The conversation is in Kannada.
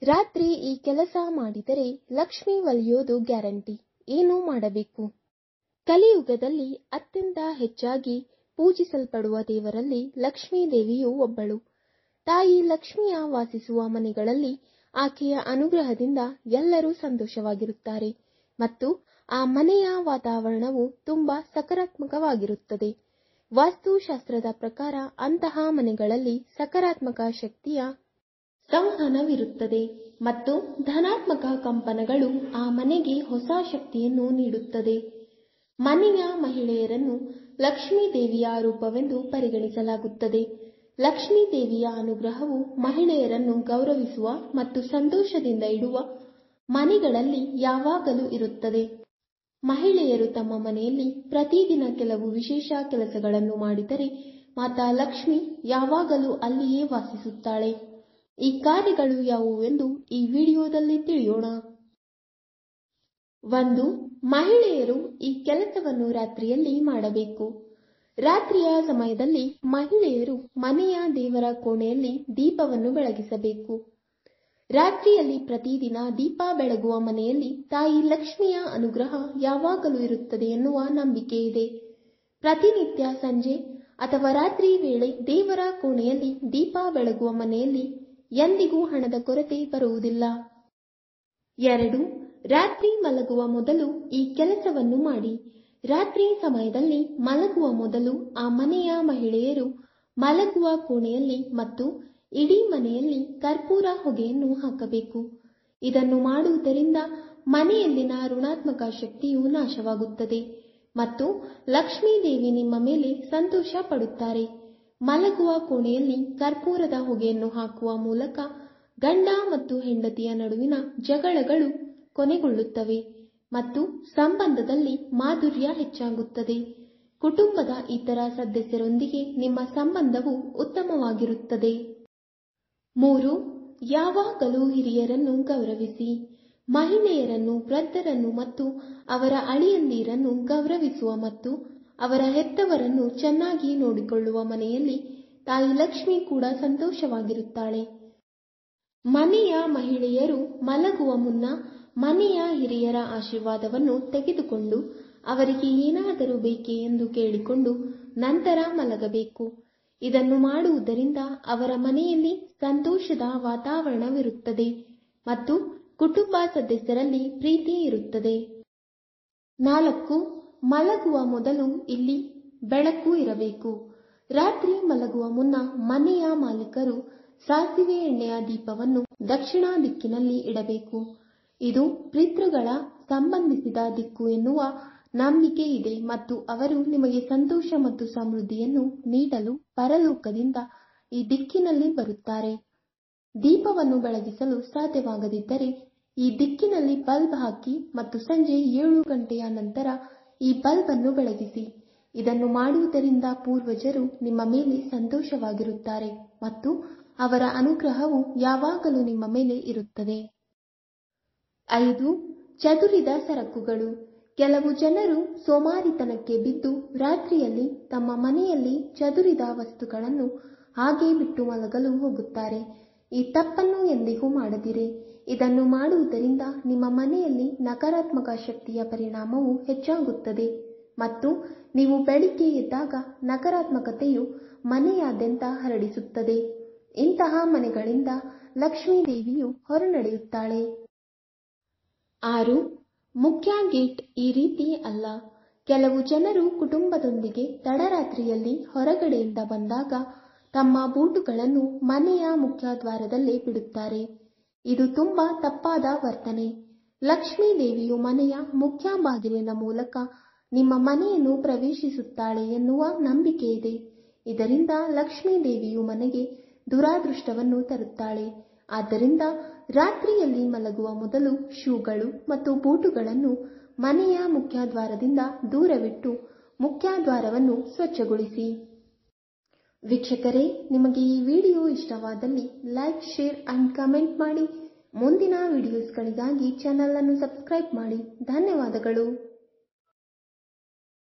ರಾತ್ರಿ ಈ ಕೆಲಸ ಮಾಡಿದರೆ ಲಕ್ಷ್ಮಿ ಒಲಿಯೋದು ಗ್ಯಾರಂಟಿ. ಏನು ಮಾಡಬೇಕು? ಕಲಿಯುಗದಲ್ಲಿ ಅತ್ಯಂತ ಹೆಚ್ಚಾಗಿ ಪೂಜಿಸಲ್ಪಡುವ ದೇವರಲ್ಲಿ ಲಕ್ಷ್ಮೀ ದೇವಿಯು ಒಬ್ಬಳು. ತಾಯಿ ಲಕ್ಷ್ಮಿಯ ವಾಸಿಸುವ ಮನೆಗಳಲ್ಲಿ ಆಕೆಯ ಅನುಗ್ರಹದಿಂದ ಎಲ್ಲರೂ ಸಂತೋಷವಾಗಿರುತ್ತಾರೆ ಮತ್ತು ಆ ಮನೆಯ ವಾತಾವರಣವು ತುಂಬಾ ಸಕಾರಾತ್ಮಕವಾಗಿರುತ್ತದೆ. ವಾಸ್ತುಶಾಸ್ತ್ರದ ಪ್ರಕಾರ ಅಂತಹ ಮನೆಗಳಲ್ಲಿ ಸಕಾರಾತ್ಮಕ ಶಕ್ತಿಯ ಸಂವಹನವಿರುತ್ತದೆ ಮತ್ತು ಧನಾತ್ಮಕ ಕಂಪನಗಳು ಆ ಮನೆಗೆ ಹೊಸ ಶಕ್ತಿಯನ್ನು ನೀಡುತ್ತದೆ. ಮನೆಯ ಮಹಿಳೆಯರನ್ನು ಲಕ್ಷ್ಮೀ ದೇವಿಯ ರೂಪವೆಂದು ಪರಿಗಣಿಸಲಾಗುತ್ತದೆ. ಲಕ್ಷ್ಮೀ ದೇವಿಯ ಅನುಗ್ರಹವು ಮಹಿಳೆಯರನ್ನು ಗೌರವಿಸುವ ಮತ್ತು ಸಂತೋಷದಿಂದ ಇಡುವ ಮನೆಗಳಲ್ಲಿ ಯಾವಾಗಲೂ ಇರುತ್ತದೆ. ಮಹಿಳೆಯರು ತಮ್ಮ ಮನೆಯಲ್ಲಿ ಪ್ರತಿದಿನ ಕೆಲವು ವಿಶೇಷ ಕೆಲಸಗಳನ್ನು ಮಾಡಿದರೆ ಮಾತಾ ಲಕ್ಷ್ಮಿ ಯಾವಾಗಲೂ ಅಲ್ಲಿಯೇ ವಾಸಿಸುತ್ತಾಳೆ. ಈ ಕಾರ್ಯಗಳು ಯಾವುವೆಂದು ಈ ವಿಡಿಯೋದಲ್ಲಿ ತಿಳಿಯೋಣ. 1. ಮಹಿಳೆಯರು ಈ ಕೆಲಸವನ್ನು ರಾತ್ರಿಯಲ್ಲಿ ಮಾಡಬೇಕು. ರಾತ್ರಿಯ ಸಮಯದಲ್ಲಿ ಮಹಿಳೆಯರು ಮನೆಯ ದೇವರ ಕೋಣೆಯಲ್ಲಿ ದೀಪವನ್ನು ಬೆಳಗಿಸಬೇಕು. ರಾತ್ರಿಯಲ್ಲಿ ಪ್ರತಿದಿನ ದೀಪ ಬೆಳಗುವ ಮನೆಯಲ್ಲಿ ತಾಯಿ ಲಕ್ಷ್ಮಿಯ ಅನುಗ್ರಹ ಯಾವಾಗಲೂ ಇರುತ್ತದೆ ಎನ್ನುವ ನಂಬಿಕೆ ಇದೆ. ಪ್ರತಿನಿತ್ಯ ಸಂಜೆ ಅಥವಾ ರಾತ್ರಿ ವೇಳೆ ದೇವರ ಕೋಣೆಯಲ್ಲಿ ದೀಪ ಬೆಳಗುವ ಮನೆಯಲ್ಲಿ ಎಂದಿಗೂ ಹಣದ ಕೊರತೆ ಬರುವುದಿಲ್ಲ. 2. ರಾತ್ರಿ ಮಲಗುವ ಮೊದಲು ಈ ಕೆಲಸವನ್ನು ಮಾಡಿ. ರಾತ್ರಿ ಸಮಯದಲ್ಲಿ ಮಲಗುವ ಮೊದಲು ಆ ಮನೆಯ ಮಹಿಳೆಯರು ಮಲಗುವ ಕೋಣೆಯಲ್ಲಿ ಮತ್ತು ಇಡೀ ಮನೆಯಲ್ಲಿ ಕರ್ಪೂರ ಹೊಗೆಯನ್ನು ಹಾಕಬೇಕು. ಇದನ್ನು ಮಾಡುವುದರಿಂದ ಮನೆಯಲ್ಲಿನ ಋಣಾತ್ಮಕ ಶಕ್ತಿಯು ನಾಶವಾಗುತ್ತದೆ ಮತ್ತು ಲಕ್ಷ್ಮೀ ದೇವಿ ನಿಮ್ಮ ಮೇಲೆ ಸಂತೋಷ ಪಡುತ್ತಾರೆ. ಮಲಗುವ ಕೋಣೆಯಲ್ಲಿ ಕರ್ಪೂರದ ಹೊಗೆಯನ್ನು ಹಾಕುವ ಮೂಲಕ ಗಂಡ ಮತ್ತು ಹೆಂಡತಿಯ ನಡುವಿನ ಜಗಳಗಳು ಕೊನೆಗೊಳ್ಳುತ್ತವೆ ಮತ್ತು ಸಂಬಂಧದಲ್ಲಿ ಮಾಧುರ್ಯ ಹೆಚ್ಚಾಗುತ್ತದೆ. ಕುಟುಂಬದ ಇತರ ಸದಸ್ಯರೊಂದಿಗೆ ನಿಮ್ಮ ಸಂಬಂಧವು ಉತ್ತಮವಾಗಿರುತ್ತದೆ. 3. ಯಾವಾಗಲೂ ಹಿರಿಯರನ್ನು ಗೌರವಿಸಿ. ಮಹಿಳೆಯರನ್ನು, ವೃದ್ಧರನ್ನು ಮತ್ತು ಅವರ ಅಳಿಯಂದಿರನ್ನು ಗೌರವಿಸುವ ಮತ್ತು ಅವರ ಹೆತ್ತವರನ್ನು ಚೆನ್ನಾಗಿ ನೋಡಿಕೊಳ್ಳುವ ಮನೆಯಲ್ಲಿ ತಾಯಿ ಲಕ್ಷ್ಮಿ ಕೂಡ ಸಂತೋಷವಾಗಿರುತ್ತಾಳೆ. ಮನೆಯ ಮಹಿಳೆಯರು ಮಲಗುವ ಮುನ್ನ ಮನೆಯ ಹಿರಿಯರ ಆಶೀರ್ವಾದವನ್ನು ತೆಗೆದುಕೊಂಡು ಅವರಿಗೆ ಏನಾದರೂ ಬೇಕೇ ಎಂದು ಕೇಳಿಕೊಂಡು ನಂತರ ಮಲಗಬೇಕು. ಇದನ್ನು ಮಾಡುವುದರಿಂದ ಅವರ ಮನೆಯಲ್ಲಿ ಸಂತೋಷದ ವಾತಾವರಣವಿರುತ್ತದೆ ಮತ್ತು ಕುಟುಂಬ ಸದಸ್ಯರಲ್ಲಿ ಪ್ರೀತಿ ಇರುತ್ತದೆ. 4. ಮಲಗುವ ಮೊದಲು ಇಲ್ಲಿ ಬೆಳಕು ಇರಬೇಕು. ರಾತ್ರಿ ಮಲಗುವ ಮುನ್ನ ಮನೆಯ ಮಾಲೀಕರು ಸಾಸಿವೆ ಎಣ್ಣೆಯ ದೀಪವನ್ನು ದಕ್ಷಿಣ ದಿಕ್ಕಿನಲ್ಲಿ ಇಡಬೇಕು. ಇದು ಪಿತೃಗಳ ಸಂಬಂಧಿಸಿದ ದಿಕ್ಕು ಎನ್ನುವ ನಂಬಿಕೆ ಇದೆ ಮತ್ತು ಅವರು ನಿಮಗೆ ಸಂತೋಷ ಮತ್ತು ಸಮೃದ್ಧಿಯನ್ನು ನೀಡಲು ಪರಲೋಕದಿಂದ ಈ ದಿಕ್ಕಿನಲ್ಲಿ ಬರುತ್ತಾರೆ. ದೀಪವನ್ನು ಬೆಳಗಿಸಲು ಸಾಧ್ಯವಾಗದಿದ್ದರೆ ಈ ದಿಕ್ಕಿನಲ್ಲಿ ಬಲ್ಬ್ ಹಾಕಿ ಮತ್ತು ಸಂಜೆ 7 ಗಂಟೆಯ ನಂತರ ಈ ಬಲ್ಬ್ ಅನ್ನು ಬೆಳಗಿಸಿ. ಇದನ್ನು ಮಾಡುವುದರಿಂದ ಪೂರ್ವಜರು ನಿಮ್ಮ ಮೇಲೆ ಸಂತೋಷವಾಗಿರುತ್ತಾರೆ ಮತ್ತು ಅವರ ಅನುಗ್ರಹವು ಯಾವಾಗಲೂ ನಿಮ್ಮ ಮೇಲೆ ಇರುತ್ತದೆ. 5. ಚದುರಿದ ಸರಕುಗಳು. ಕೆಲವು ಜನರು ಸೋಮಾರಿತನಕ್ಕೆ ಬಿದ್ದು ರಾತ್ರಿಯಲ್ಲಿ ತಮ್ಮ ಮನೆಯಲ್ಲಿ ಚದುರಿದ ವಸ್ತುಗಳನ್ನು ಹಾಗೆ ಬಿಟ್ಟು ಮಲಗಲು ಹೋಗುತ್ತಾರೆ. ಈ ತಪ್ಪನ್ನು ಎಂದಿಗೂ ಮಾಡದಿರಿ. ಇದನ್ನು ಮಾಡುವುದರಿಂದ ನಿಮ್ಮ ಮನೆಯಲ್ಲಿ ನಕಾರಾತ್ಮಕ ಶಕ್ತಿಯ ಪರಿಣಾಮವು ಹೆಚ್ಚಾಗುತ್ತದೆ ಮತ್ತು ನೀವು ಬೆಳಿಗ್ಗೆ ಎದ್ದಾಗ ನಕಾರಾತ್ಮಕತೆಯು ಮನೆಯಾದ್ಯಂತ ಹರಡಿಸುತ್ತದೆ. ಇಂತಹ ಮನೆಗಳಿಂದ ಲಕ್ಷ್ಮೀ ದೇವಿಯು ಹೊರನಡೆಯುತ್ತಾಳೆ. 6. ಮುಖ್ಯ ಗೇಟ್ ಈ ರೀತಿ ಅಲ್ಲ. ಕೆಲವು ಜನರು ಕುಟುಂಬದೊಂದಿಗೆ ತಡರಾತ್ರಿಯಲ್ಲಿ ಹೊರಗಡೆಯಿಂದ ಬಂದಾಗ ತಮ್ಮ ಬೂಟುಗಳನ್ನು ಮನೆಯ ಮುಖ್ಯ ದ್ವಾರದಲ್ಲೇ ಬಿಡುತ್ತಾರೆ. ಇದು ತುಂಬಾ ತಪ್ಪಾದ ವರ್ತನೆ. ಲಕ್ಷ್ಮೀ ದೇವಿಯು ಮನೆಯ ಮುಖ್ಯ ಬಾಗಿಲಿನ ಮೂಲಕ ನಿಮ್ಮ ಮನೆಯನ್ನು ಪ್ರವೇಶಿಸುತ್ತಾಳೆ ಎನ್ನುವ ನಂಬಿಕೆ ಇದೆ. ಇದರಿಂದ ಲಕ್ಷ್ಮೀ ದೇವಿಯು ಮನೆಗೆ ದುರಾದೃಷ್ಟವನ್ನು ತರುತ್ತಾಳೆ. ಆದ್ದರಿಂದ ರಾತ್ರಿಯಲ್ಲಿ ಮಲಗುವ ಮೊದಲು ಶೂಗಳು ಮತ್ತು ಬೂಟುಗಳನ್ನು ಮನೆಯ ಮುಖ್ಯ ದ್ವಾರದಿಂದ ದೂರವಿಟ್ಟು ಮುಖ್ಯ ದ್ವಾರವನ್ನು ಸ್ವಚ್ಛಗೊಳಿಸಿ. ವೀಕ್ಷಕರೇ, ನಿಮಗೆ ಈ ವಿಡಿಯೋ ಇಷ್ಟವಾದಲ್ಲಿ ಲೈಕ್, ಶೇರ್ ಅಂಡ್ ಕಮೆಂಟ್ ಮಾಡಿ. ಮುಂದಿನ ವಿಡಿಯೋಸ್ಗಳಿಗಾಗಿ ಚಾನಲ್ ಅನ್ನು ಸಬ್ಸ್ಕ್ರೈಬ್ ಮಾಡಿ. ಧನ್ಯವಾದಗಳು.